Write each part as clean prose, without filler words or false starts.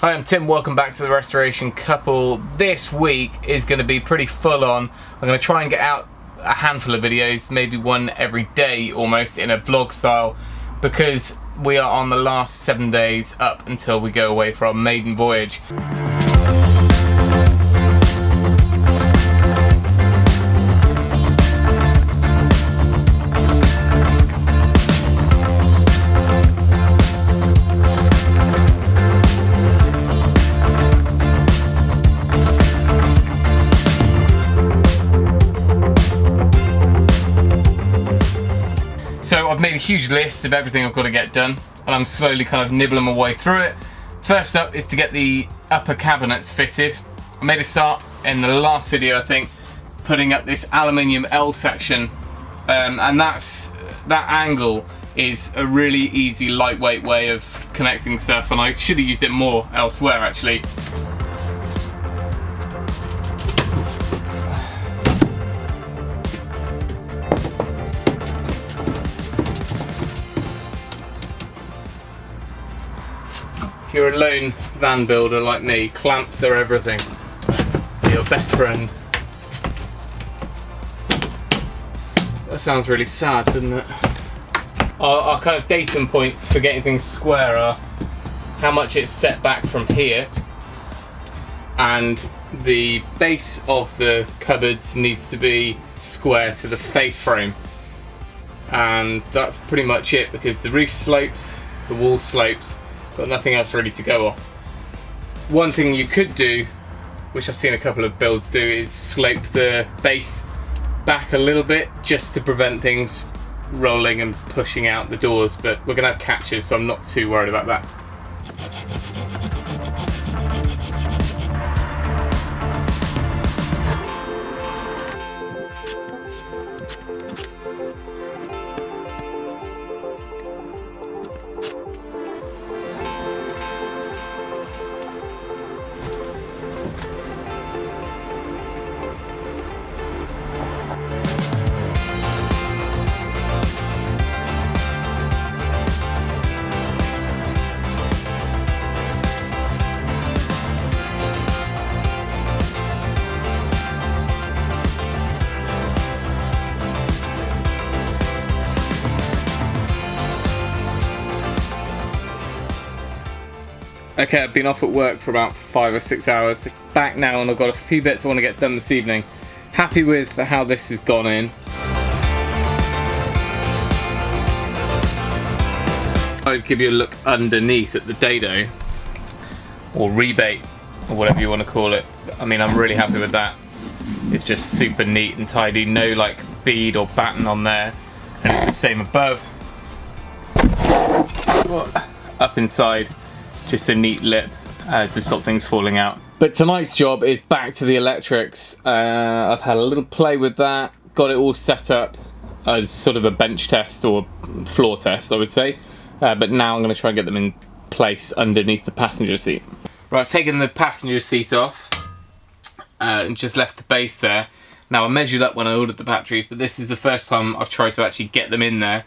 Hi, I'm Tim, welcome back to the Restoration Couple. This week is going to be pretty full on. I'm going to try and get out a handful of videos, maybe one every day almost, in a vlog style, because we are on the last 7 days up until we go away for our maiden voyage. So I've made a huge list of everything I've got to get done, and I'm slowly kind of nibbling my way through it. First up is to get the upper cabinets fitted. I made a start in the last video, I think, putting up this aluminium L section, and that angle is a really easy, lightweight way of connecting stuff, and I should have used it more elsewhere actually. If you're a lone van builder like me, clamps are everything. They're your best friend. That sounds really sad, doesn't it? Our kind of datum points for getting things square are how much it's set back from here, and the base of the cupboards needs to be square to the face frame. And that's pretty much it, because the roof slopes, the wall slopes, got nothing else ready to go off. One thing you could do, which I've seen a couple of builds do, is slope the base back a little bit just to prevent things rolling and pushing out the doors, but we're gonna have catches, so I'm not too worried about that. Okay, I've been off at work for about 5 or 6 hours. Back now, and I've got a few bits I want to get done this evening. Happy with how this has gone in. I'd give you a look underneath at the dado, or rebate, or whatever you want to call it. I mean, I'm really happy with that. It's just super neat and tidy, no like bead or batten on there, and it's the same above. Up inside, just a neat lip to stop things falling out. But tonight's job is back to the electrics. I've had a little play with that, got it all set up as sort of a bench test or floor test, I would say. But now I'm going to try and get them in place underneath the passenger seat. Right, I've taken the passenger seat off and just left the base there. Now I measured up when I ordered the batteries, but this is the first time I've tried to actually get them in there.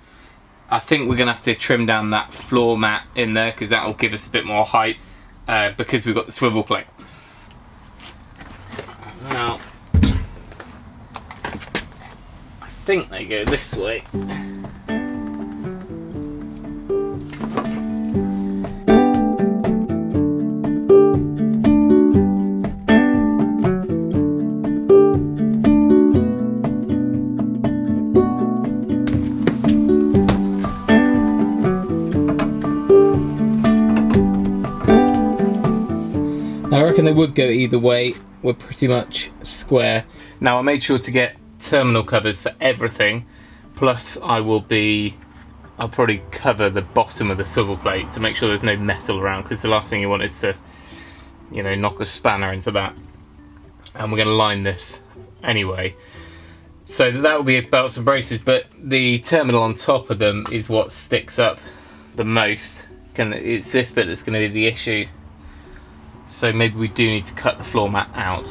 I think we're going to have to trim down that floor mat in there, because that will give us a bit more height, because we've got the swivel plate. Now, I think they go this way. I reckon they would go either way. We're pretty much square. Now I made sure to get terminal covers for everything, plus I'll probably cover the bottom of the swivel plate to make sure there's no metal around, because the last thing you want is to, you know, knock a spanner into that. And we're going to line this anyway. So that will be belts and braces, but the terminal on top of them is what sticks up the most. It's this bit that's going to be the issue. So maybe we do need to cut the floor mat out.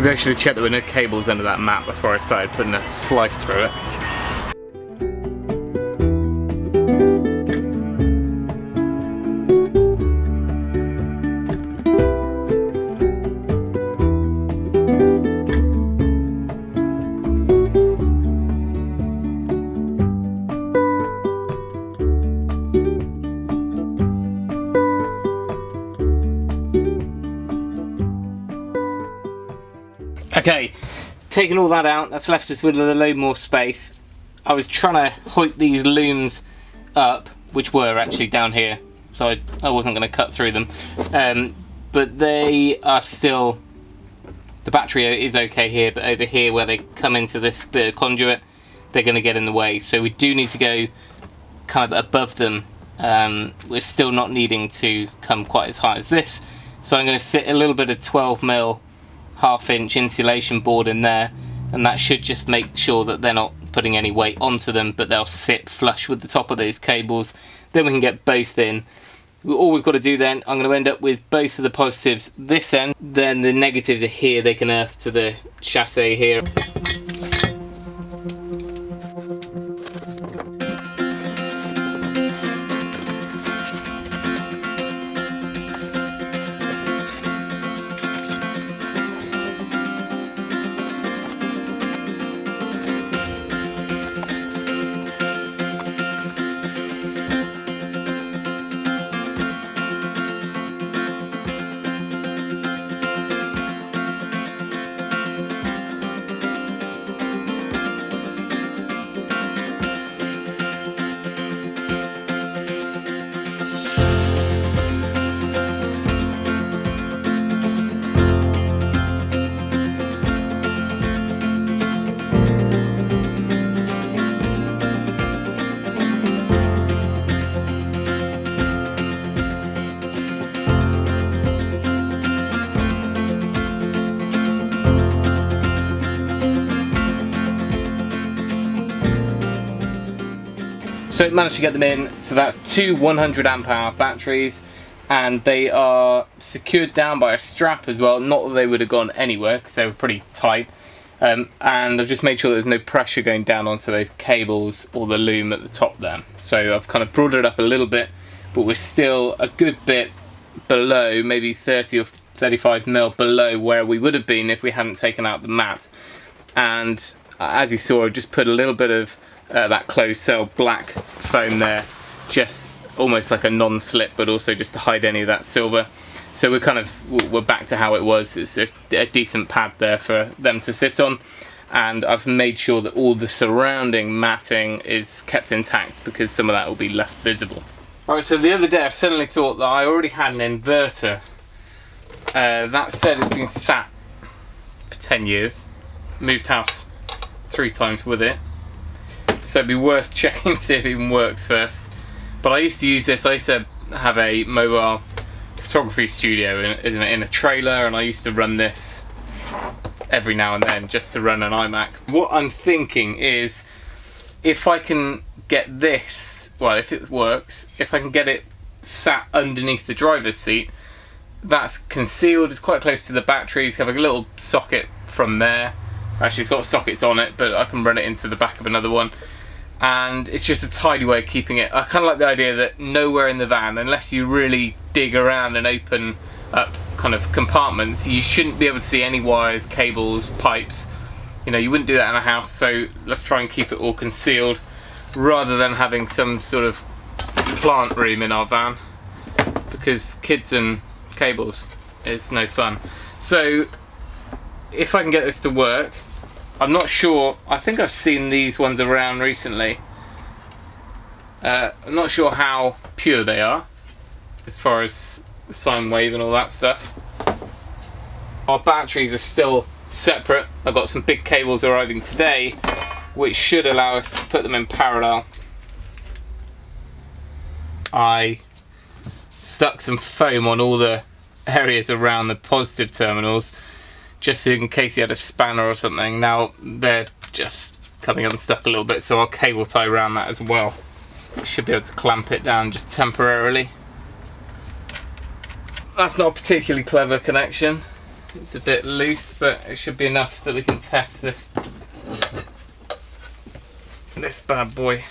Maybe I should have checked there were no cables under that mat before I started putting a slice through it. Okay, taking all that out, that's left us with a load more space. I was trying to hoik these looms up, which were actually down here, so I wasn't going to cut through them. But they are still, the battery is okay here, but over here where they come into this bit of conduit, they're going to get in the way. So we do need to go kind of above them. We're still not needing to come quite as high as this. So I'm going to fit a little bit of 12mm 1/2 inch insulation board in there, and that should just make sure that they're not putting any weight onto them, but they'll sit flush with the top of those cables. Then we can get both in. All we've got to do then, I'm going to end up with both of the positives this end, then the negatives are here, they can earth to the chassis here. So managed to get them in, so that's two 100 amp hour batteries, and they are secured down by a strap as well, not that they would have gone anywhere because they were pretty tight, and I've just made sure there's no pressure going down onto those cables or the loom at the top there. So I've kind of brought it up a little bit, but we're still a good bit below, maybe 30 or 35mm below where we would have been if we hadn't taken out the mat. And as you saw, I've just put a little bit of that closed cell black foam there, just almost like a non-slip, but also just to hide any of that silver. So we're back to how it was. It's a decent pad there for them to sit on, and I've made sure that all the surrounding matting is kept intact because some of that will be left visible. Alright, so the other day I suddenly thought that I already had an inverter. That said, it's been sat for 10 years, moved house 3 times with it. So it'd be worth checking to see if it even works first. But I used to use this, I used to have a mobile photography studio in a trailer, and I used to run this every now and then just to run an iMac. What I'm thinking is, if I can get this, well, if it works, if I can get it sat underneath the driver's seat, that's concealed, it's quite close to the batteries, have a little socket from there. Actually, it's got sockets on it, but I can run it into the back of another one. And it's just a tidy way of keeping it. I kind of like the idea that nowhere in the van, unless you really dig around and open up kind of compartments, you shouldn't be able to see any wires, cables, pipes. You know, you wouldn't do that in a house, so let's try and keep it all concealed rather than having some sort of plant room in our van, because kids and cables is no fun. So if I can get this to work, I'm not sure, I think I've seen these ones around recently. I'm not sure how pure they are as far as the sine wave and all that stuff. Our batteries are still separate. I've got some big cables arriving today which should allow us to put them in parallel. I stuck some foam on all the areas around the positive terminals just in case you had a spanner or something. Now they're just coming unstuck a little bit, so I'll cable tie around that as well. Should be able to clamp it down just temporarily. That's not a particularly clever connection. It's a bit loose, but it should be enough that we can test this bad boy.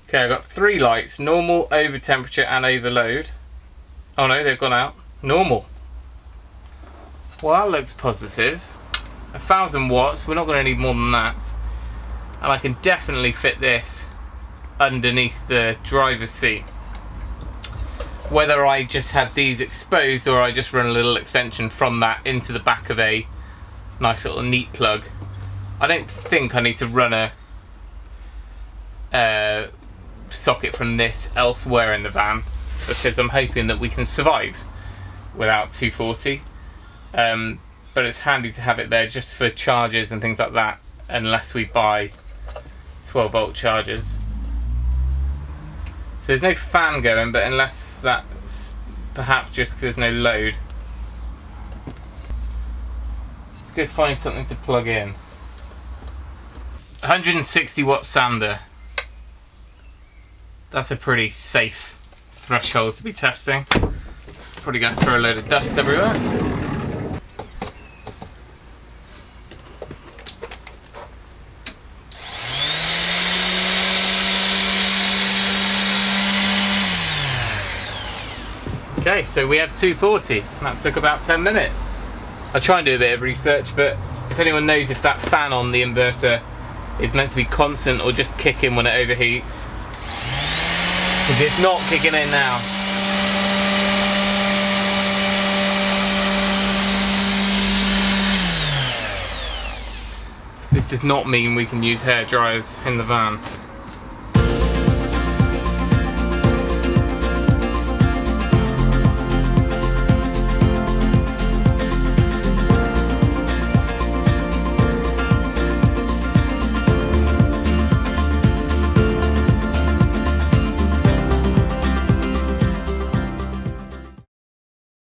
Okay, I've got 3 lights: normal, over temperature and overload. Oh no, they've gone out. Normal. Well, that looks positive. 1000 watts, we're not going to need more than that. And I can definitely fit this underneath the driver's seat. Whether I just had these exposed or I just run a little extension from that into the back of a nice little neat plug. I don't think I need to run a socket from this elsewhere in the van, because I'm hoping that we can survive without 240. But it's handy to have it there just for chargers and things like that, unless we buy 12-volt chargers. So there's no fan going, but unless that's perhaps just because there's no load. Let's go find something to plug in. 160 watt sander. That's a pretty safe threshold to be testing. Probably going to throw a load of dust everywhere. Okay, so we have 240. That took about 10 minutes. I'll try and do a bit of research, but if anyone knows if that fan on the inverter is meant to be constant or just kick in when it overheats, because it's not kicking in now. This does not mean we can use hair dryers in the van.